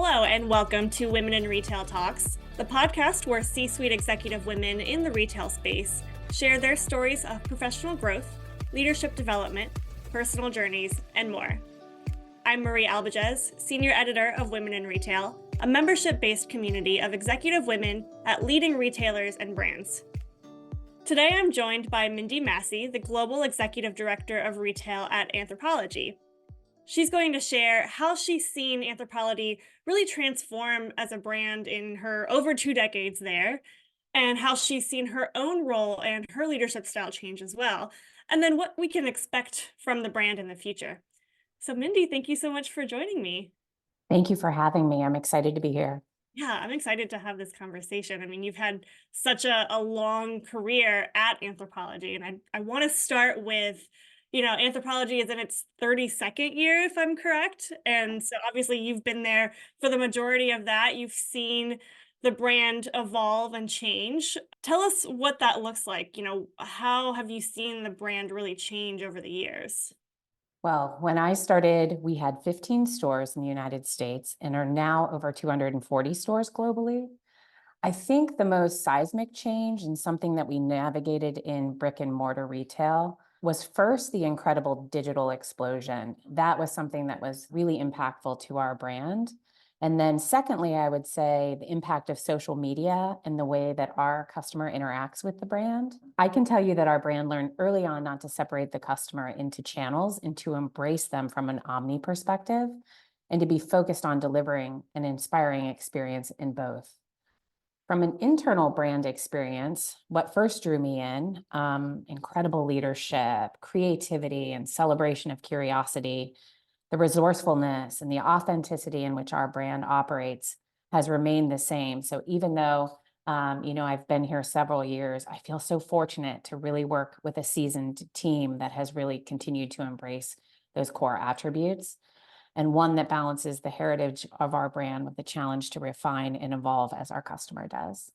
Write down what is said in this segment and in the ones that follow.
Hello, and welcome to Women in Retail Talks, the podcast where C-suite executive women in the retail space share their stories of professional growth, leadership development, personal journeys, and more. I'm Marie Albajes, Senior Editor of Women in Retail, a membership-based community of executive women at leading retailers and brands. Today, I'm joined by Mindy Massey, the Global Executive Director of Retail at Anthropologie. She's going to share how she's seen Anthropologie really transform as a brand in her over 2 decades there, and how she's seen her own role and her leadership style change as well, and then what we can expect from the brand in the future. So Mindy, thank you so much for joining me. Thank you for having me. I'm excited to be here. Yeah, I'm excited to have this conversation. I mean, you've had such a long career at Anthropologie, and I want to start with, Anthropologie is in its 32nd year, if I'm correct. And so obviously you've been there for the majority of that. You've seen the brand evolve and change. Tell us what that looks like. How have you seen the brand really change over the years? Well, when I started, we had 15 stores in the United States and are now over 240 stores globally. I think the most seismic change and something that we navigated in brick and mortar retail was first the incredible digital explosion. That was something that was really impactful to our brand. And then secondly, I would say the impact of social media and the way that our customer interacts with the brand. I can tell you that our brand learned early on not to separate the customer into channels and to embrace them from an omni perspective and to be focused on delivering an inspiring experience in both. From an internal brand experience, what first drew me in, incredible leadership, creativity, and celebration of curiosity, the resourcefulness and the authenticity in which our brand operates has remained the same. So even though, I've been here several years, I feel so fortunate to really work with a seasoned team that has really continued to embrace those core attributes, and one that balances the heritage of our brand with the challenge to refine and evolve as our customer does.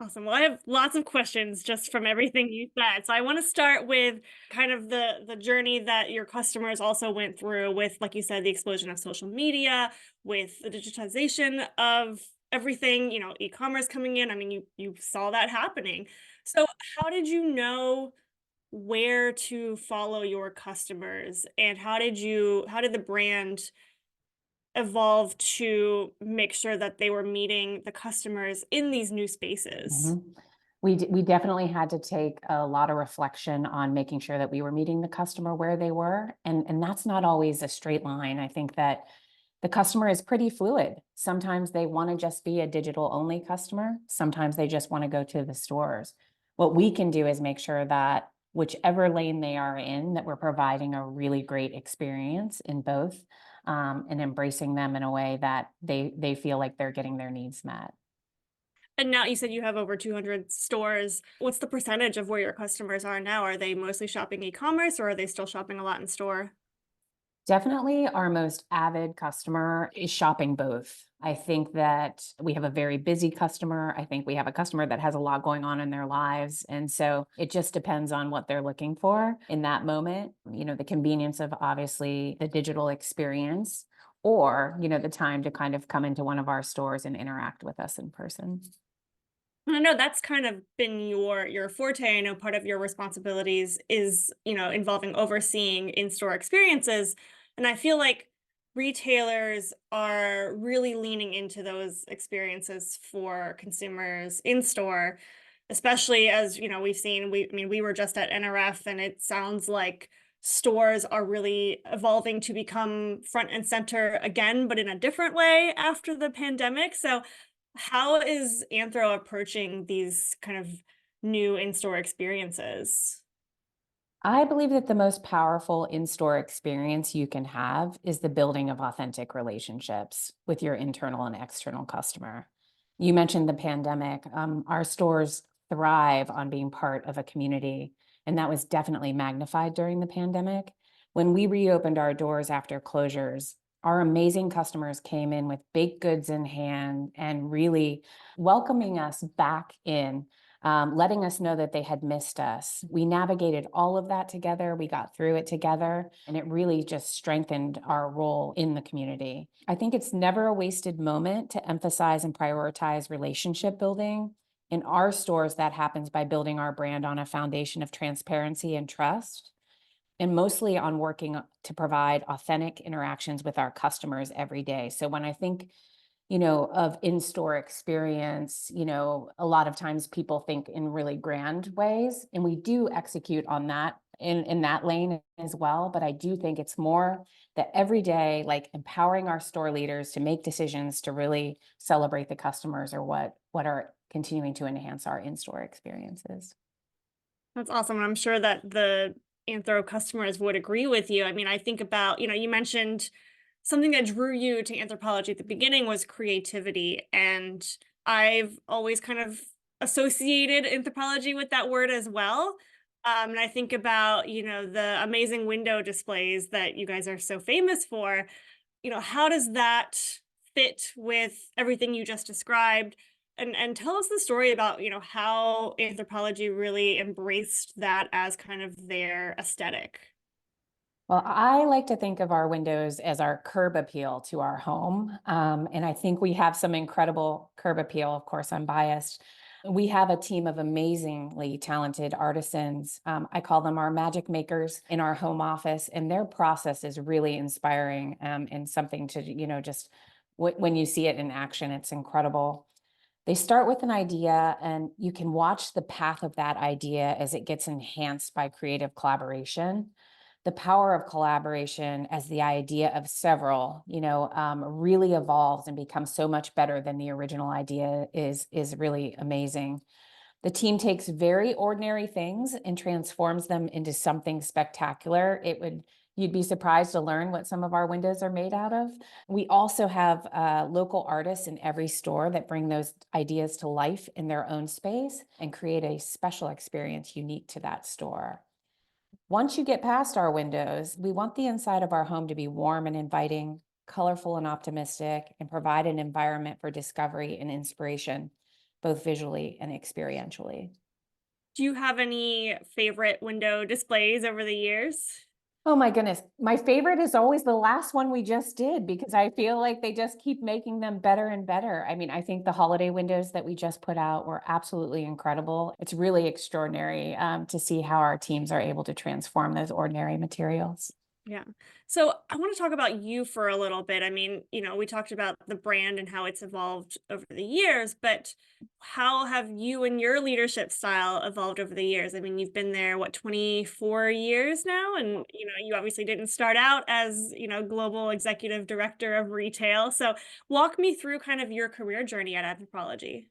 Awesome. Well, I have lots of questions just from everything you said. So I want to start with kind of the journey that your customers also went through with, like you said, the explosion of social media, with the digitization of everything, e-commerce coming in. I mean, you saw that happening. So how did you know where to follow your customers, and how did the brand evolve to make sure that they were meeting the customers in these new spaces? Mhm. We definitely had to take a lot of reflection on making sure that we were meeting the customer where they were. And that's not always a straight line. I think that the customer is pretty fluid. Sometimes they want to just be a digital only customer. Sometimes they just want to go to the stores. What we can do is make sure that whichever lane they are in, that we're providing a really great experience in both, and embracing them in a way that they feel like they're getting their needs met. And now you said you have over 200 stores. What's the percentage of where your customers are now? Are they mostly shopping e-commerce, or are they still shopping a lot in store? Definitely our most avid customer is shopping both. I think that we have a very busy customer. I think we have a customer that has a lot going on in their lives. And so it just depends on what they're looking for in that moment. The convenience of obviously the digital experience, or, the time to kind of come into one of our stores and interact with us in person. I know that's kind of been your forte. I know part of your responsibilities is, involving overseeing in-store experiences. And I feel like retailers are really leaning into those experiences for consumers in store, especially as, we've seen, we were just at NRF, and it sounds like stores are really evolving to become front and center again, but in a different way after the pandemic. So how is Anthro approaching these kind of new in-store experiences? I believe that the most powerful in-store experience you can have is the building of authentic relationships with your internal and external customer. You mentioned the pandemic. Our stores thrive on being part of a community, and that was definitely magnified during the pandemic. When we reopened our doors after closures, our amazing customers came in with baked goods in hand and really welcoming us back in letting us know that they had missed us. We navigated all of that together. We got through it together, and it really just strengthened our role in the community. I think it's never a wasted moment to emphasize and prioritize relationship building. In our stores, that happens by building our brand on a foundation of transparency and trust, and mostly on working to provide authentic interactions with our customers every day. So when I think, of in-store experience, a lot of times people think in really grand ways, and we do execute on that in that lane as well. But I do think it's more that every day, like empowering our store leaders to make decisions to really celebrate the customers, or what are continuing to enhance our in-store experiences. That's awesome. And I'm sure that the Anthro customers would agree with you. I mean, I think about, you mentioned something that drew you to anthropology at the beginning was creativity. And I've always kind of associated anthropology with that word as well. And I think about, the amazing window displays that you guys are so famous for. How does that fit with everything you just described? And tell us the story about, how anthropology really embraced that as kind of their aesthetic. Well, I like to think of our windows as our curb appeal to our home. And I think we have some incredible curb appeal. Of course, I'm biased. We have a team of amazingly talented artisans. I call them our magic makers in our home office, and their process is really inspiring, and something to, just when you see it in action, it's incredible. They start with an idea, and you can watch the path of that idea as it gets enhanced by creative collaboration. The power of collaboration as the idea of several, really evolves and becomes so much better than the original idea is really amazing. The team takes very ordinary things and transforms them into something spectacular. You'd be surprised to learn what some of our windows are made out of. We also have local artists in every store that bring those ideas to life in their own space and create a special experience unique to that store. Once you get past our windows, we want the inside of our home to be warm and inviting, colorful and optimistic, and provide an environment for discovery and inspiration, both visually and experientially. Do you have any favorite window displays over the years? Oh my goodness. My favorite is always the last one we just did, because I feel like they just keep making them better and better. I mean, I think the holiday windows that we just put out were absolutely incredible. It's really extraordinary, to see how our teams are able to transform those ordinary materials. Yeah. So I want to talk about you for a little bit. I mean, we talked about the brand and how it's evolved over the years, but how have you and your leadership style evolved over the years? I mean, you've been there, what, 24 years now? And, you obviously didn't start out as, global executive director of retail. So walk me through kind of your career journey at Anthropologie.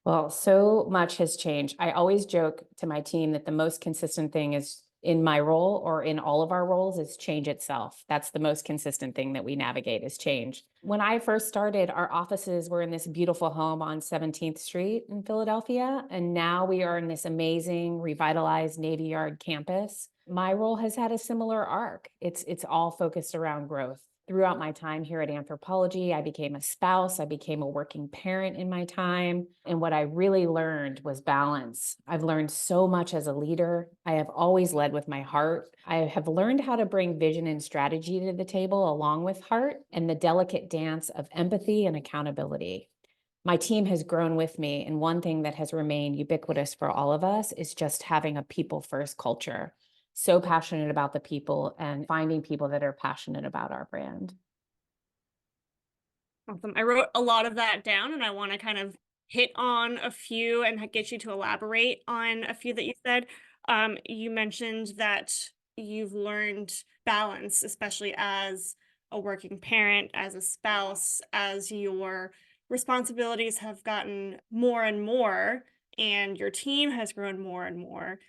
Well, so much has changed. I always joke to my team that the most consistent thing is in my role, or in all of our roles, is change itself. That's the most consistent thing that we navigate, is change. When I first started, our offices were in this beautiful home on 17th Street in Philadelphia, and now we are in this amazing revitalized Navy Yard campus. My role has had a similar arc. It's all focused around growth. Throughout my time here at Anthropologie, I became a spouse, I became a working parent in my time. And what I really learned was balance. I've learned so much as a leader. I have always led with my heart. I have learned how to bring vision and strategy to the table along with heart, and the delicate dance of empathy and accountability. My team has grown with me, and one thing that has remained ubiquitous for all of us is just having a people first culture. So passionate about the people and finding people that are passionate about our brand. Awesome. I wrote a lot of that down, and I want to kind of hit on a few and get you to elaborate on a few that you said. You mentioned that you've learned balance, especially as a working parent, as a spouse, as your responsibilities have gotten more and more, and your team has grown more and more.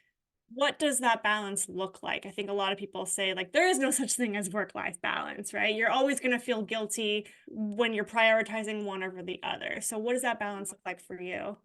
What does that balance look like? I think a lot of people say, like, there is no such thing as work-life balance, right? You're always gonna feel guilty when you're prioritizing one over the other. So what does that balance look like for you?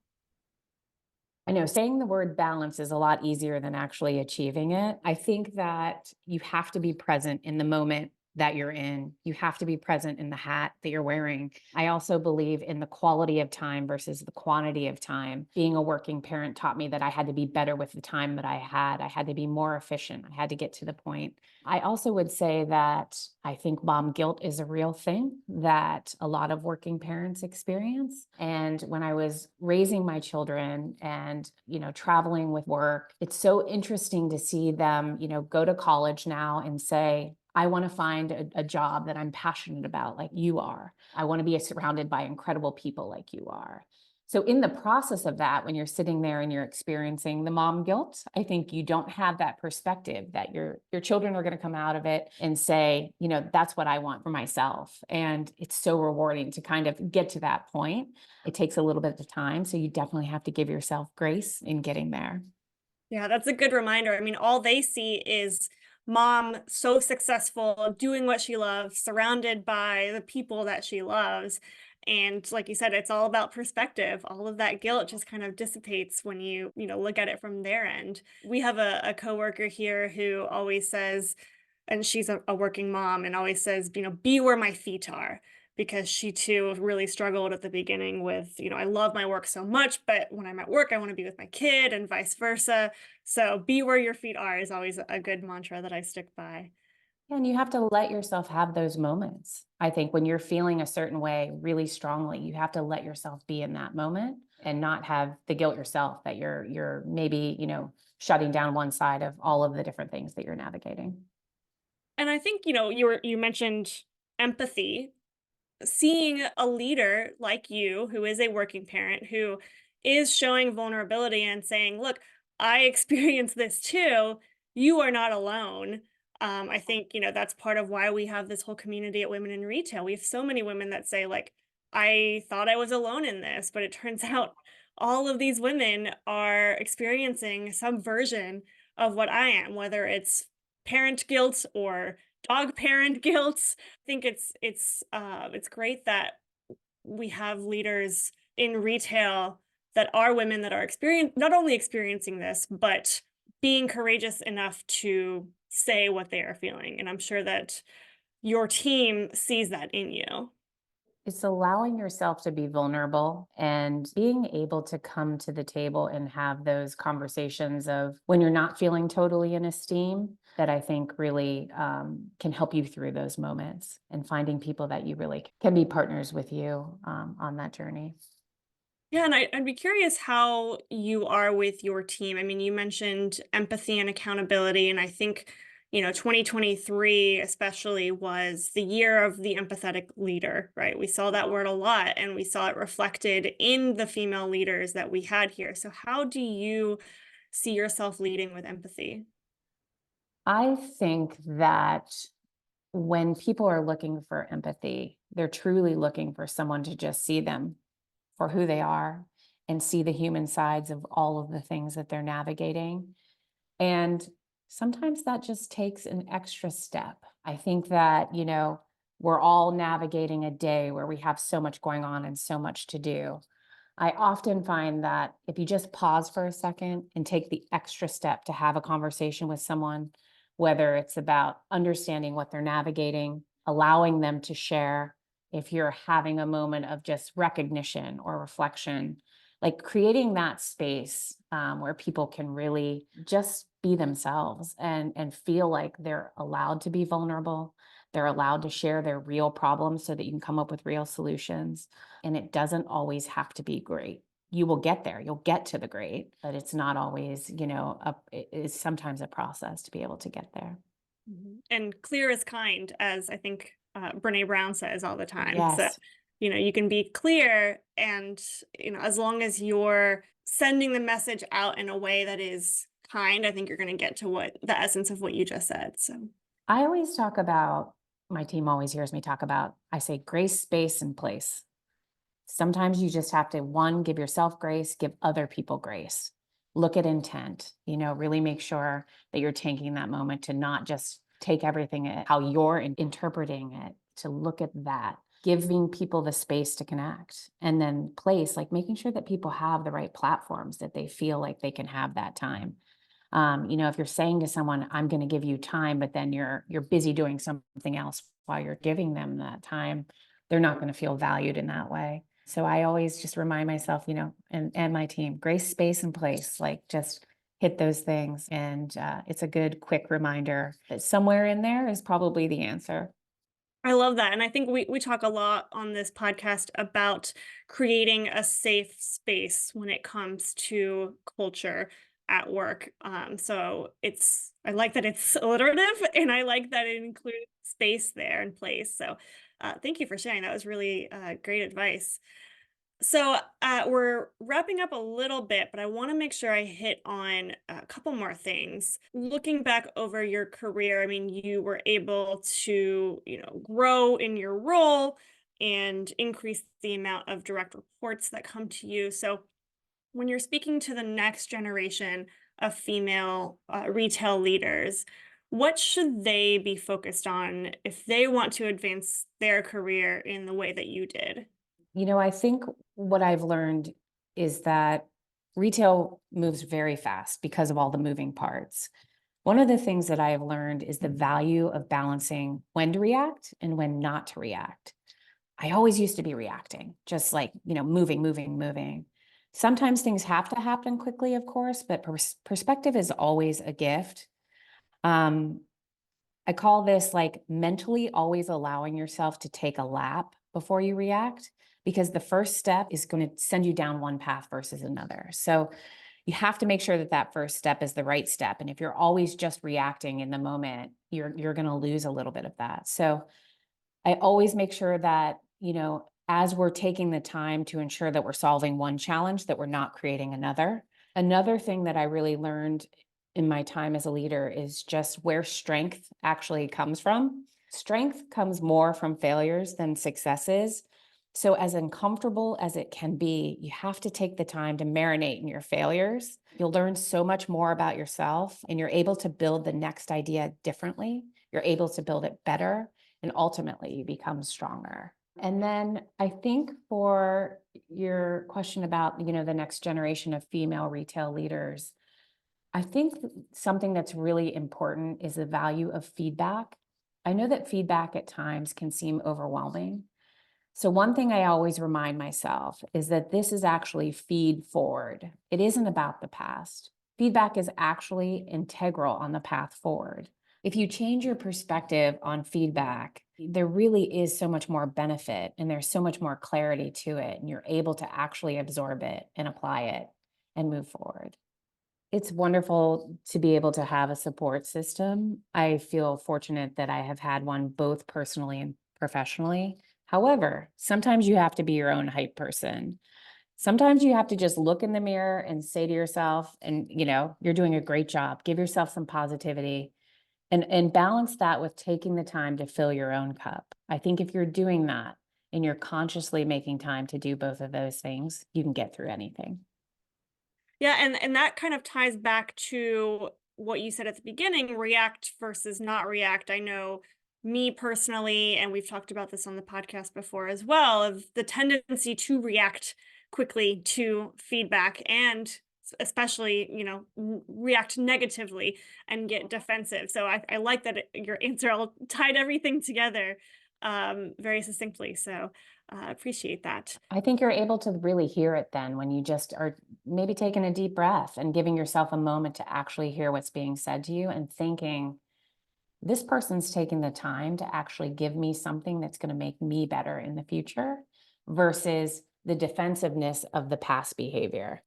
I know saying the word balance is a lot easier than actually achieving it. I think that you have to be present in the moment that you're in. You have to be present in the hat that you're wearing. I also believe in the quality of time versus the quantity of time. Being a working parent taught me that I had to be better with the time that I had. I had to be more efficient. I had to get to the point. I also would say that I think mom guilt is a real thing that a lot of working parents experience. And when I was raising my children and, traveling with work, it's so interesting to see them, go to college now and say, I want to find a job that I'm passionate about, like you are. I want to be surrounded by incredible people like you are. So in the process of that, when you're sitting there and you're experiencing the mom guilt, I think you don't have that perspective that your children are going to come out of it and say, that's what I want for myself. And it's so rewarding to kind of get to that point. It takes a little bit of time. So you definitely have to give yourself grace in getting there. Yeah, that's a good reminder. I mean, all they see is mom so successful, doing what she loves, surrounded by the people that she loves. And like you said, it's all about perspective. All of that guilt just kind of dissipates when you look at it from their end. We have a coworker here who always says, and she's a working mom and always says, be where my feet are, because she too really struggled at the beginning with, I love my work so much, but when I'm at work, I want to be with my kid and vice versa. So be where your feet are is always a good mantra that I stick by. And you have to let yourself have those moments. I think when you're feeling a certain way really strongly, you have to let yourself be in that moment and not have the guilt yourself that you're maybe, shutting down one side of all of the different things that you're navigating. And I think, you mentioned empathy. Seeing a leader like you, who is a working parent, who is showing vulnerability and saying, look, I experienced this too. You are not alone. I think, that's part of why we have this whole community at Women in Retail. We have so many women that say, like, I thought I was alone in this, but it turns out all of these women are experiencing some version of what I am, whether it's parent guilt or dog parent guilt. I think it's great that we have leaders in retail that are women that are not only experiencing this, but being courageous enough to say what they are feeling. And I'm sure that your team sees that in you. It's allowing yourself to be vulnerable and being able to come to the table and have those conversations of when you're not feeling totally in esteem that I think really can help you through those moments and finding people that you really can be partners with you on that journey. Yeah, and I'd be curious how you are with your team. I mean, you mentioned empathy and accountability, and I think, 2023 especially was the year of the empathetic leader, right? We saw that word a lot, and we saw it reflected in the female leaders that we had here. So, how do you see yourself leading with empathy? I think that when people are looking for empathy, they're truly looking for someone to just see them for who they are and see the human sides of all of the things that they're navigating. And sometimes that just takes an extra step. I think that, we're all navigating a day where we have so much going on and so much to do. I often find that if you just pause for a second and take the extra step to have a conversation with someone, whether it's about understanding what they're navigating, allowing them to share, if you're having a moment of just recognition or reflection, like creating that space where people can really just be themselves and feel like they're allowed to be vulnerable. They're allowed to share their real problems so that you can come up with real solutions. And it doesn't always have to be great. You will get there. You'll get to the great, but it's not always, it's sometimes a process to be able to get there. Mhm. And clear is kind, as I think Brene Brown says all the time. So, Yes. you can be clear, and, as long as you're sending the message out in a way that is kind, I think you're going to get to what the essence of what you just said. So, I always talk about, my team always hears me talk about, I say grace, space, and place. Sometimes you just have to, one, give yourself grace, give other people grace. Look at intent, really make sure that you're taking that moment to not just take everything at how you're interpreting it, to look at that, giving people the space to connect. And then place, like making sure that people have the right platforms that they feel like they can have that time. If you're saying to someone, I'm going to give you time, but then you're busy doing something else while you're giving them that time, they're not going to feel valued in that way. So I always just remind myself, and my team, grace, space, and place, like just hit those things. And it's a good, quick reminder that somewhere in there is probably the answer. I love that. And I think we talk a lot on this podcast about creating a safe space when it comes to culture at work. I like that it's alliterative and I like that it includes space there and place. So thank you for sharing. That was really great advice. So we're wrapping up a little bit, but I want to make sure I hit on a couple more things. Looking back over your career, I mean, you were able to, grow in your role and increase the amount of direct reports that come to you. So when you're speaking to the next generation of female retail leaders, what should they be focused on if they want to advance their career in the way that you did? I think what I've learned is that retail moves very fast because of all the moving parts. One of the things that I have learned is the value of balancing when to react and when not to react. I always used to be reacting, just like, moving, moving, moving. Sometimes things have to happen quickly, of course, but perspective is always a gift. Um, I call this like mentally always allowing yourself to take a lap before you react, because the first step is going to send you down one path versus another. So you have to make sure that that first step is the right step. And if you're always just reacting in the moment, you're going to lose a little bit of that. So I always make sure that, as we're taking the time to ensure that we're solving one challenge, that we're not creating another. Another thing that I really learned in my time as a leader is just where strength actually comes from. Strength comes more from failures than successes. So as uncomfortable as it can be, you have to take the time to marinate in your failures. You'll learn so much more about yourself, and you're able to build the next idea differently. You're able to build it better, and ultimately you become stronger. And then I think for your question about, the next generation of female retail leaders, I think something that's really important is the value of feedback. I know that feedback at times can seem overwhelming. So one thing I always remind myself is that this is actually feed forward. It isn't about the past. Feedback is actually integral on the path forward. If you change your perspective on feedback, there really is so much more benefit and there's so much more clarity to it, and you're able to actually absorb it and apply it and move forward. It's wonderful to be able to have a support system. I feel fortunate that I have had one both personally and professionally. However, sometimes you have to be your own hype person. Sometimes you have to just look in the mirror and say to yourself, and you're doing a great job. Give yourself some positivity and balance that with taking the time to fill your own cup. I think if you're doing that and you're consciously making time to do both of those things, you can get through anything. Yeah, and that kind of ties back to what you said at the beginning, react versus not react. I know me personally, and we've talked about this on the podcast before as well, of the tendency to react quickly to feedback and especially, react negatively and get defensive. So I like that your answer all tied everything together very succinctly. So I appreciate that. I think you're able to really hear it then when you just are maybe taking a deep breath and giving yourself a moment to actually hear what's being said to you and thinking, this person's taking the time to actually give me something that's going to make me better in the future versus the defensiveness of the past behavior.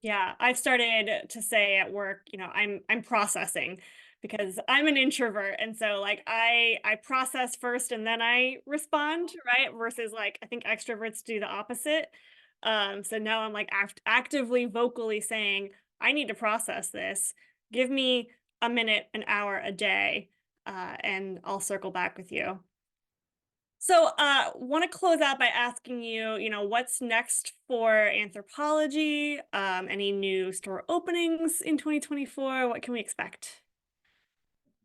Yeah, I've started to say at work, I'm processing because I'm an introvert, and so like I process first and then I respond, right? Versus like I think extroverts do the opposite. So now I'm like actively vocally saying, I need to process this. Give me a minute, an hour, a day, and I'll circle back with you. So, want to close out by asking you, what's next for Anthropologie? Any new store openings in 2024? What can we expect?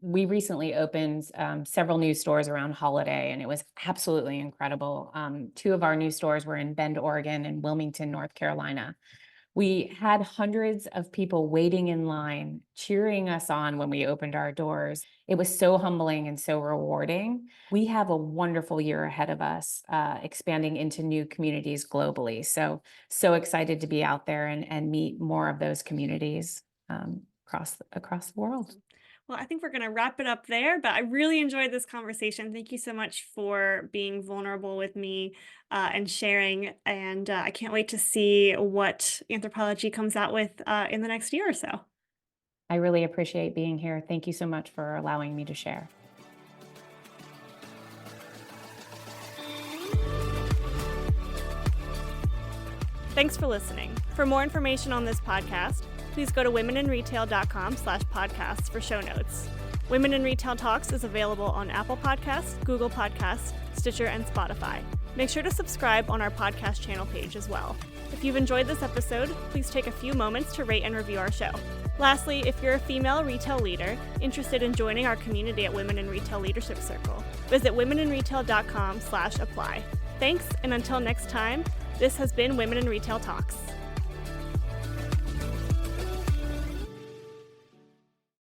We recently opened several new stores around holiday, and it was absolutely incredible. Two of our new stores were in Bend, Oregon, and Wilmington, North Carolina. We had hundreds of people waiting in line, cheering us on when we opened our doors. It was so humbling and so rewarding. We have a wonderful year ahead of us, expanding into new communities globally. So excited to be out there and meet more of those communities across the world. Well, I think we're going to wrap it up there, but I really enjoyed this conversation. Thank you so much for being vulnerable with me and sharing. And I can't wait to see what Anthropologie comes out with in the next year or so. I really appreciate being here. Thank you so much for allowing me to share. Thanks for listening. For more information on this podcast, please go to womeninretail.com/podcasts for show notes. Women in Retail Talks is available on Apple Podcasts, Google Podcasts, Stitcher, and Spotify. Make sure to subscribe on our podcast channel page as well. If you've enjoyed this episode, please take a few moments to rate and review our show. Lastly, if you're a female retail leader interested in joining our community at Women in Retail Leadership Circle, visit womeninretail.com/apply. Thanks, and until next time, this has been Women in Retail Talks.